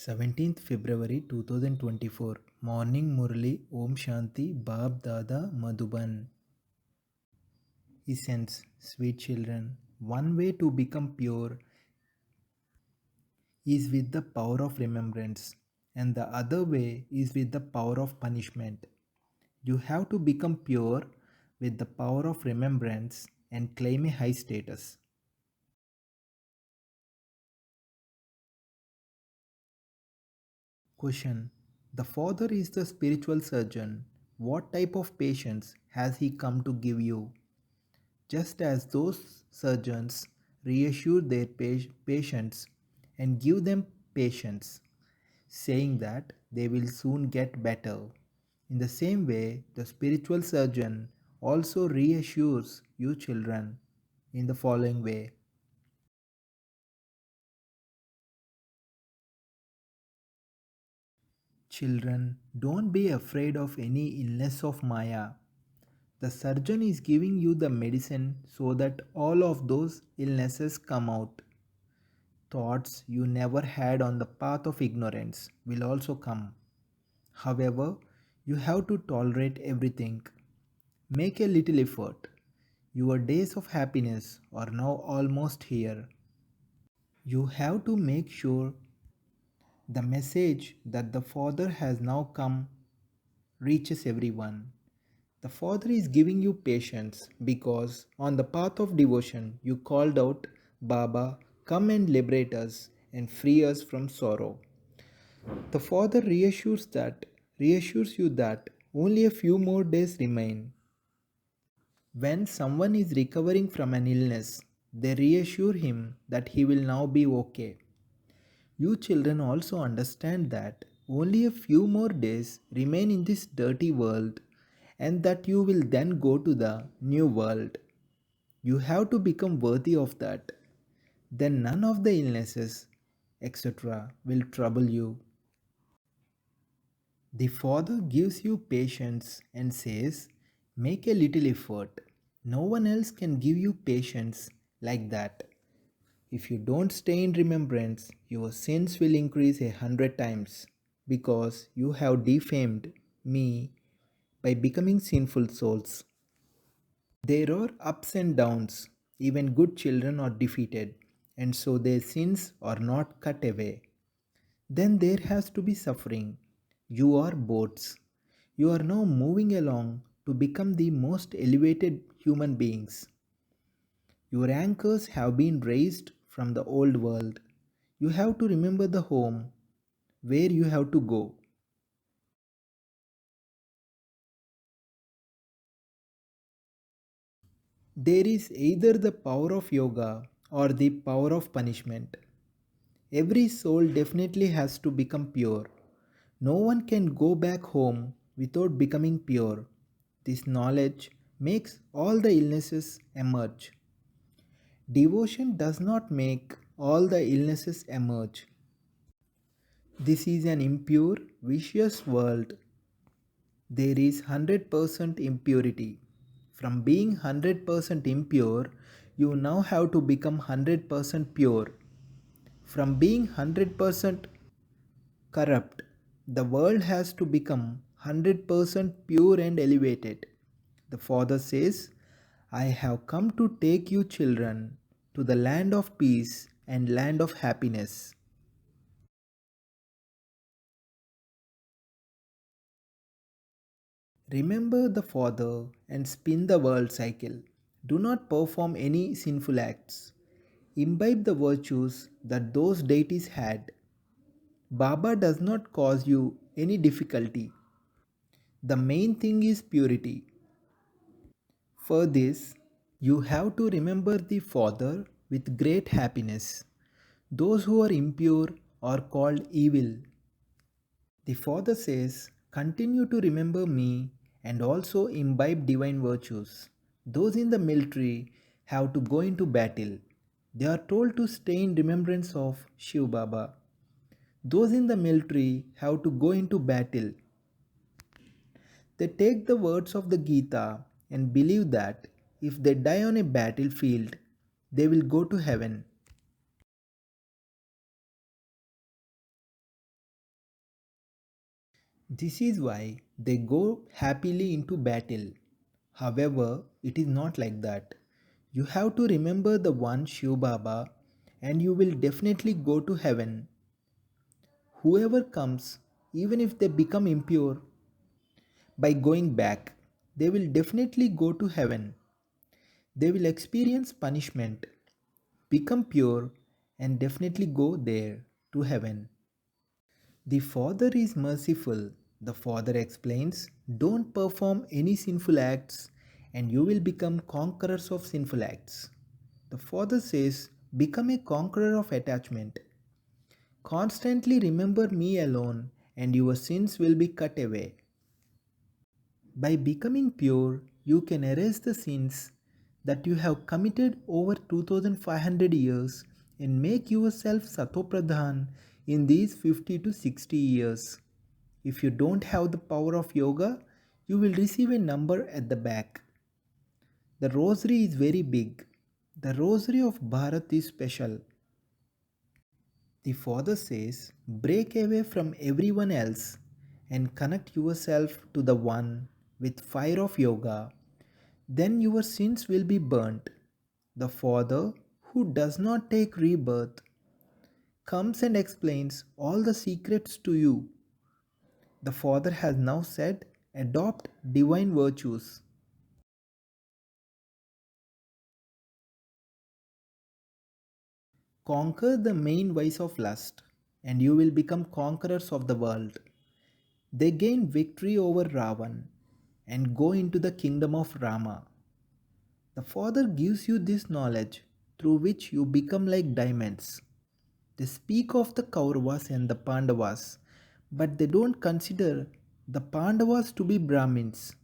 17th February 2024 Morning Murli Om Shanti Bab Dada Madhuban. Essence, sweet children, one way to become pure is with the power of remembrance, and the other way is with the power of punishment. You have to become pure with the power of remembrance and claim a high status. Question: The Father is the spiritual surgeon. What type of patience has he come to give you? Just as those surgeons reassure their patients and give them patience, saying that they will soon get better. In the same way, the spiritual surgeon also reassures you children in the following way. Children, don't be afraid of any illness of Maya. The surgeon is giving you the medicine so that all of those illnesses come out. Thoughts you never had on the path of ignorance will also come. However, you have to tolerate everything. Make a little effort. Your days of happiness are now almost here. You have to make sure the message that the Father has now come reaches everyone. The Father is giving you patience because on the path of devotion you called out, Baba, come and liberate us and free us from sorrow. The Father reassures you that only a few more days remain. When someone is recovering from an illness, they reassure him that he will now be okay. You children also understand that only a few more days remain in this dirty world and that you will then go to the new world. You have to become worthy of that. Then none of the illnesses, etc., will trouble you. The Father gives you patience and says, make a little effort. No one else can give you patience like that. If you don't stay in remembrance, your sins will increase 100 times because you have defamed me by becoming sinful souls. There are ups and downs. Even good children are defeated, and so their sins are not cut away. Then there has to be suffering. You are boats. You are now moving along to become the most elevated human beings. Your anchors have been raised from the old world. You have to remember the home where you have to go. There is either the power of yoga or the power of punishment. Every soul definitely has to become pure. No one can go back home without becoming pure. This knowledge makes all the illnesses emerge. Devotion does not make all the illnesses emerge. This is an impure, vicious world. There is 100% impurity. From being 100% impure, you now have to become 100% pure. From being 100% corrupt, the world has to become 100% pure and elevated. The Father says, I have come to take you children to the land of peace and land of happiness. Remember the Father and spin the world cycle. Do not perform any sinful acts. Imbibe the virtues that those deities had. Baba does not cause you any difficulty. The main thing is purity. For this, you have to remember the Father with great happiness. Those who are impure are called evil. The Father says, continue to remember me and also imbibe divine virtues. Those in the military have to go into battle. They are told to stay in remembrance of Shiva Baba. Those in the military have to go into battle. They take the words of the Gita and believe that if they die on a battlefield, they will go to heaven. This is why they go happily into battle. However, it is not like that. You have to remember the one Shiv Baba and you will definitely go to heaven. Whoever comes, even if they become impure by going back, they will definitely go to heaven. They will experience punishment, become pure, and definitely go there to heaven. The Father is merciful. The Father explains, don't perform any sinful acts and you will become conquerors of sinful acts. The Father says, become a conqueror of attachment. Constantly remember me alone and your sins will be cut away. By becoming pure, you can erase the sins that you have committed over 2500 years and make yourself Satopradhan in these 50 to 60 years. If you don't have the power of yoga, you will receive a number at the back. The rosary is very big. The rosary of Bharat is special. The Father says, break away from everyone else and connect yourself to the One with fire of yoga. Then your sins will be burnt. The Father, who does not take rebirth, comes and explains all the secrets to you. The Father has now said, adopt divine virtues. Conquer the main vice of lust, and you will become conquerors of the world. They gain victory over Ravan and go into the kingdom of Rama. The Father gives you this knowledge through which you become like diamonds. They speak of the Kauravas and the Pandavas, but they don't consider the Pandavas to be Brahmins.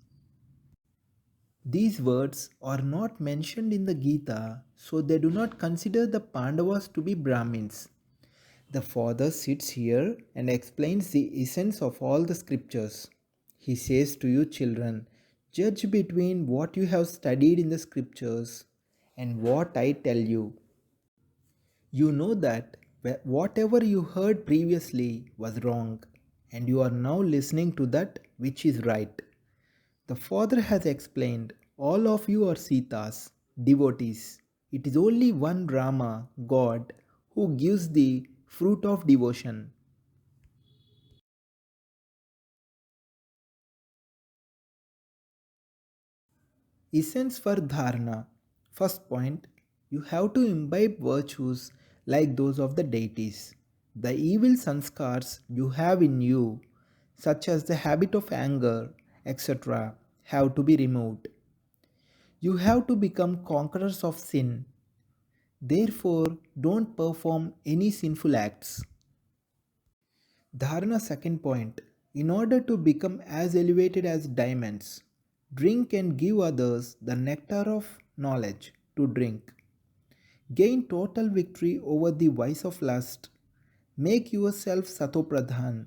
These words are not mentioned in the Gita, so they do not consider the Pandavas to be Brahmins. The Father sits here and explains the essence of all the scriptures. He says to you, children, judge between what you have studied in the scriptures and what I tell you. You know that whatever you heard previously was wrong, and you are now listening to that which is right. The Father has explained, all of you are Sitas, devotees. It is only one Rama, God, who gives the fruit of devotion. Essence for dharana. First point, you have to imbibe virtues like those of the deities. The evil sanskars you have in you, such as the habit of anger, etc., have to be removed. You have to become conquerors of sin. Therefore, don't perform any sinful acts. Dharana second point. In order to become as elevated as diamonds, drink and give others the nectar of knowledge to drink. Gain total victory over the vice of lust. Make yourself Satopradhan.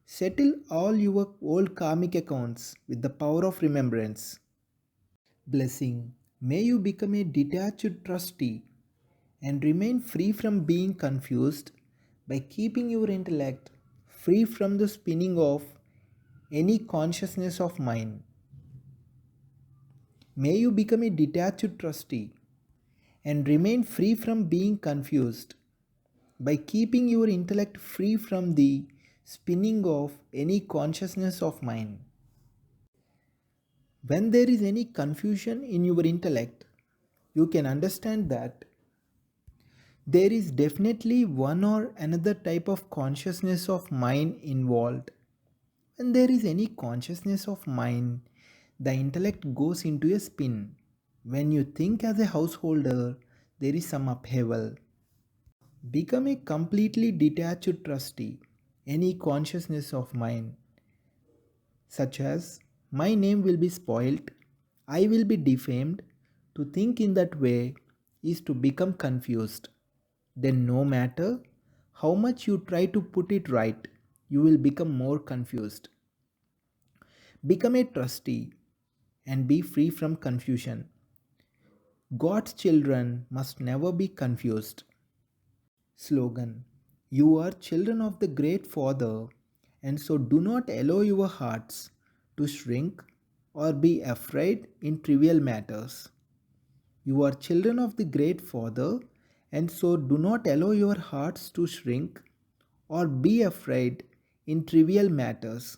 Settle all your old karmic accounts with the power of remembrance. Blessing. May you become a detached trustee and remain free from being confused by keeping your intellect free from the spinning of any consciousness of mind. May you become a detached trustee and remain free from being confused by keeping your intellect free from the spinning of any consciousness of mind. When there is any confusion in your intellect, you can understand that there is definitely one or another type of consciousness of mind involved. When there is any consciousness of mind, the intellect goes into a spin. When you think as a householder, there is some upheaval. Become a completely detached trustee. Any consciousness of mind, such as my name will be spoilt, I will be defamed, to think in that way is to become confused. Then, no matter how much you try to put it right, you will become more confused. Become a trustee and be free from confusion. God's children must never be confused. Slogan. You are children of the great Father And so do not allow your hearts to shrink or be afraid in trivial matters. You are children of the great Father, and so do not allow your hearts to shrink or be afraid in trivial matters.